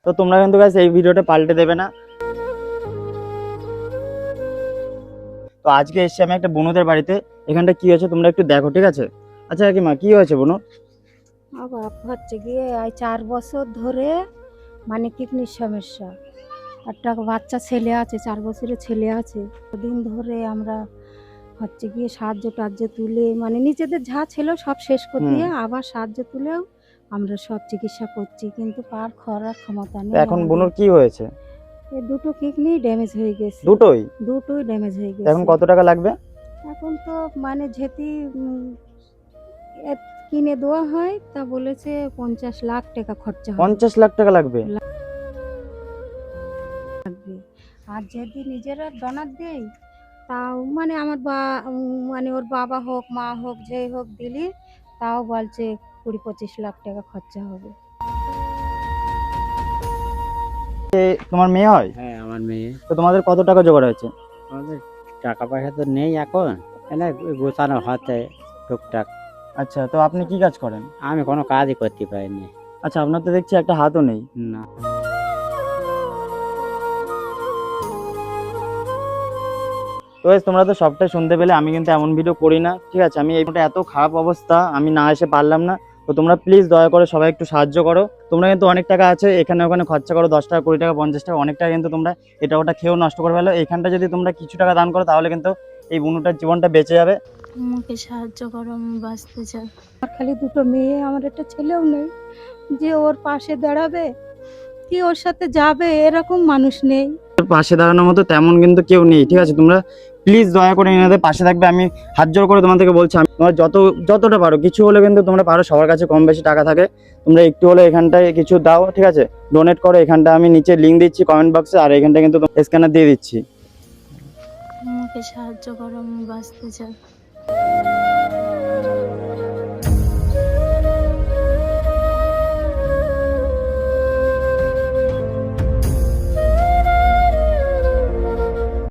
তো তোমরা কিন্তু গাইস এই ভিডিওটা পাল্টে দেবে না। তো আজকে এসেছি আমি একটা বোনদের বাড়িতে, এখানটা কি হয়েছে তোমরা একটু দেখো, ঠিক আছে? আচ্ছা কাকিমা, কি হয়েছে বোন? বাপ হচ্ছে গিয়ে 4 বছর ধরে মানে কিডনির সমস্যা। একটা বাচ্চা ছেলে আছে, 4 বছরের ছেলে আছে। দিন ধরে আমরা হচ্ছে গিয়ে সাহায্য টাহ্য তুলে মানে নিজেদের যা ছিল সব শেষ করে দিয়ে আবার সাহায্য তুলেও আমরা সব চিকিৎসা করছি, কিন্তু পার করার ক্ষমতা তো নেই এখন আমাদের। বোনের কি হয়েছে? এই দুটো কিডনি ড্যামেজ হয়ে গেছে। দুটোই? দুটোই ড্যামেজ হয়ে তো এখন গেছে। কত টাকা লাগবে? এখন তো মানে যেটি কিনে দেওয়া হয় তা বলেছে 50 লাখ টাকা খরচা হবে। 50 লাখ টাকা লাগবে? আর যদি নিজেরা ডোনার দেই তাও মানে আমার মানে ওর বাবা হোক মা হোক যেই হোক দিলি তাও বলছে 20-25 লাখ টাকা খরচা হবে। তোমার মেয়ে হয়? হ্যাঁ আমার মেয়ে। তো তোমাদের কত টাকা জোগাড় হয়েছে? আমাদের টাকা পয়সা তো নেই এখন, এনে গোছানো হচ্ছে টুকটাক। আচ্ছা, তো আপনি কি কাজ করেন? আমি কোনো কাজই করতে পারিনি। আচ্ছা, আপনার তো দেখছি একটা হাতও নেই। না, তো guys, তোমরা তো সবটাই শুনতে পেলে। আমি কিন্তু এমন ভিডিও করি না, ঠিক আছে? আমি এইটা এত খারাপ অবস্থা, আমি না এসে পারলাম না। তো তোমরা প্লিজ দয়া করে সবাই একটু সাহায্য করো। তোমরা কিন্তু অনেক টাকা আছে এখানে ওখানে খরচা করো, 10 টাকা 20 টাকা 50 টাকা, অনেক টাকা কিন্তু তোমরা এটা ওটা খেয়েও নষ্ট করে ফেলো। এইখানটা যদি তোমরা কিছু টাকা দান করো তাহলে কিন্তু এই বুনুটার জীবনটা বেঁচে যাবে। আমাকে সাহায্য করো, আমি বাঁচতে চাই। আর খালি দুটো মেয়ে, আমার একটা ছেলেও নেই যে ওর পাশে দাঁড়াবে কি ওর সাথে যাবে, এরকম মানুষ নেই। পাশে দাঁড়ানোর মতো তেমন কিন্তু কেউ নেই, ঠিক আছে? তোমরা প্লিজ দয়া করে এনাদের পাশে থাকবে। আমি হাত জোড় করে তোমাদেরকে বলছি, আমি তোমরা যতটা পারো, কিছু হলে কিন্তু তোমরা পারো, সবার কাছে কম বেশি টাকা থাকে, তোমরা একটু হলে এখানটায় কিছু দাও, ঠিক আছে? ডোনেট করো। এখানটা আমি নিচে লিঙ্ক দিচ্ছি কমেন্ট বক্সে, আর এখানটা কিন্তু স্ক্যানার দিয়ে দিচ্ছি। আমাকে সাহায্য করো, আমি বাঁচতে চাই।